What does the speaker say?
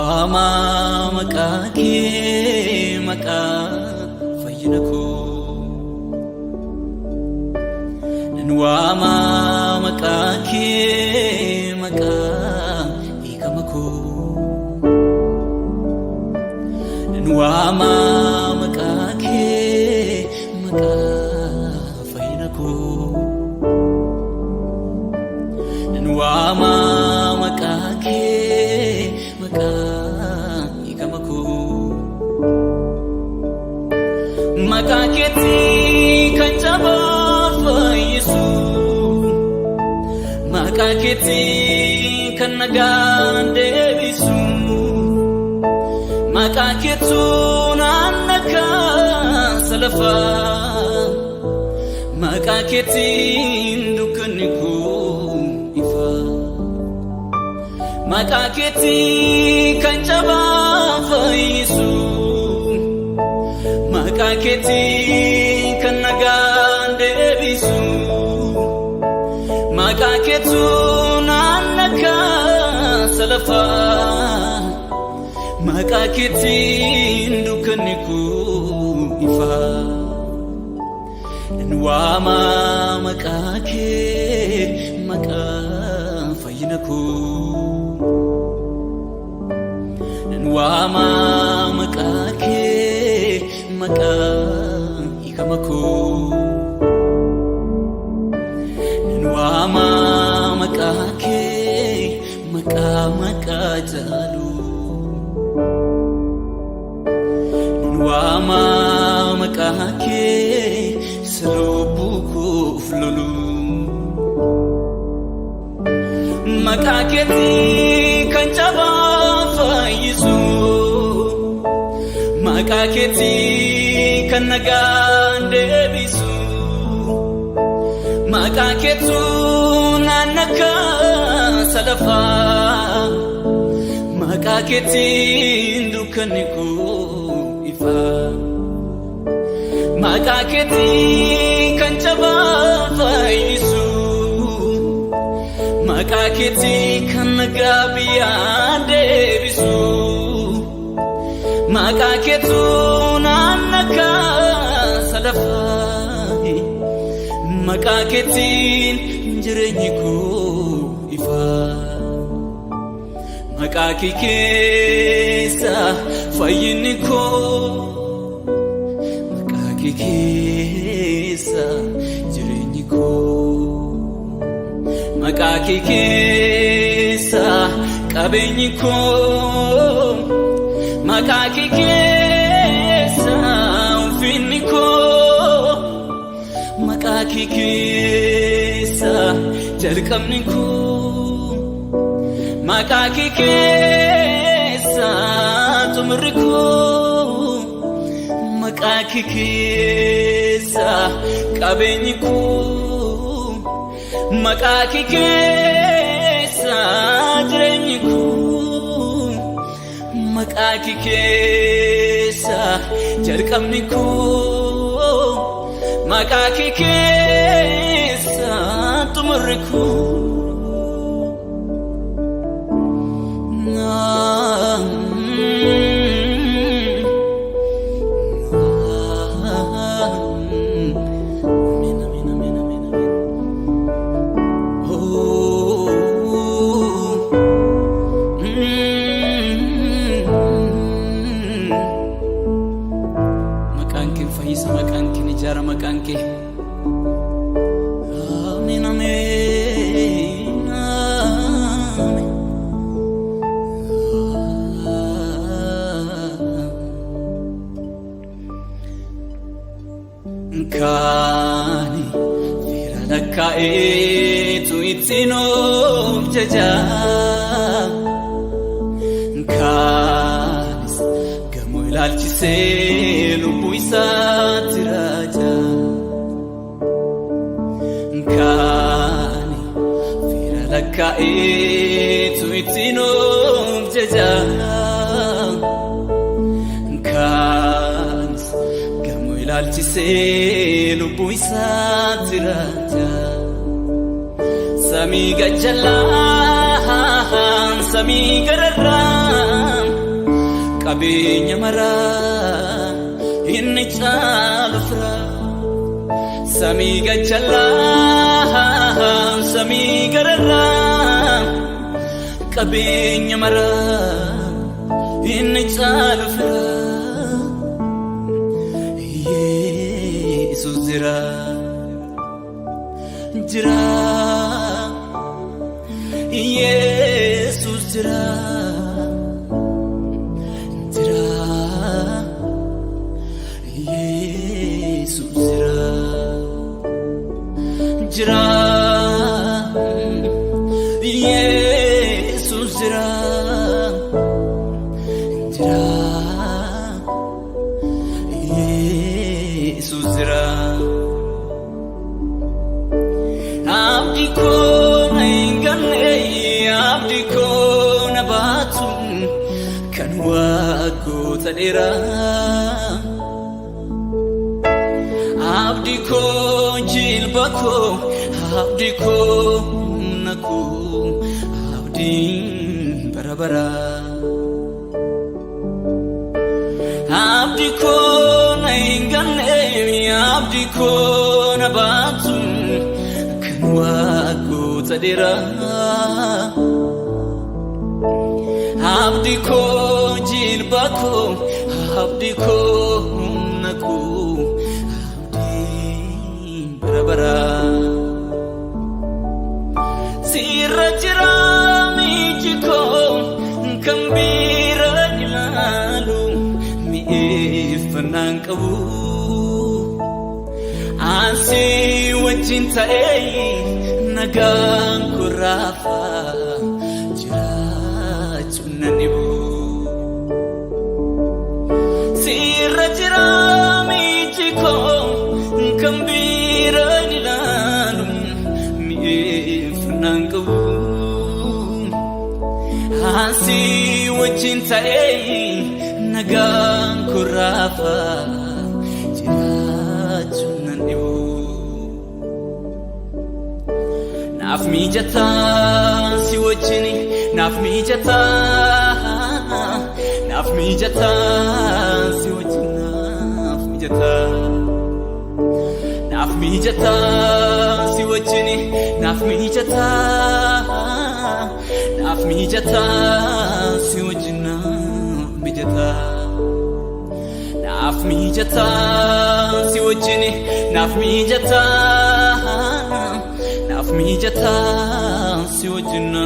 Wama makake maka fayyinako Wama makake maka ikamako Wama makake maka fayyinako Wama makake maka ikamako Makaketi kanjaba fayyisu Makaketi kan nagaan deebisu Makaketu naannaka salafa Makaketiin dukkaniku ifa Makaketi kan jaba fayyisu Makaketi kan nagaan deebisu Makaketu naannaka salafa Makaketiin dukkaniku ifa Wama makake maka fayyinako Wama makake maka ikamako Wama makake maka jalu Wama makake salubuku flulu Makaketi kan jaba fayyisu Makaketi kan nagaan deebisu Makaketu naannaka salafa Makaketiin dukkaniku ifa Makaketi kan jaba fayyisu Makaketi kan nagaabiyaa deebisu Makaketu naannaka salafa Makaketiin jireenyiku ifa Makaki keessa fayyiniko Makaki keessa jireenyiku Makaki keessa qabeenyiko Makaki keessa ulfinniko Makaki keessa jalqabniko Makaki keessa xumurriko Makaki keessa qabeenyiko Makaki keessa jireenyiko Makaki keessa jalqabniko Makaki keessa xumurriko Amin amin amin Kani fira lakkaa'eetu ittiin of jaja Kanis gamoo ilaalchisee lubbuu isaatti raja Kani fira lakkaa'eetu ittiin of jaja Kanis gamoo ilaalchisee lubbuu isaatti raja Samii gajjallaan samii gararraan qabeenya maraa inni caalu fira samii gajjallaan samii gararraa qabeenya maraa inni caalu fira Yesus jira jira Yesus jira jira Yesus jira jira Yesus jira jira Yesus jira abdi ko na ingane abdi ko na batun kan wago tadera abdi ko jilbako abdi ko naku abdi barabara abdi ko na ingane abdi ko na batun kan wago tadera abdi ko jilbako abdi ko naku barabara sirra jira mijiko kambira ilalu mi ifnan qabu asi wajin ta'e nagaan kurafa jiraachuu nan dhibu sirra jira mijiko kambira ilalu mi ifnan qabu asi wajin ta'e nagaan kurafa jiraachuu nan dhibu naaf mijataa si wajjini naaf mijataa si wajjini naaf mijataa si wajjini naaf mijataa si wajjini naaf mijataa si wajjini naaf mijataa si wajjini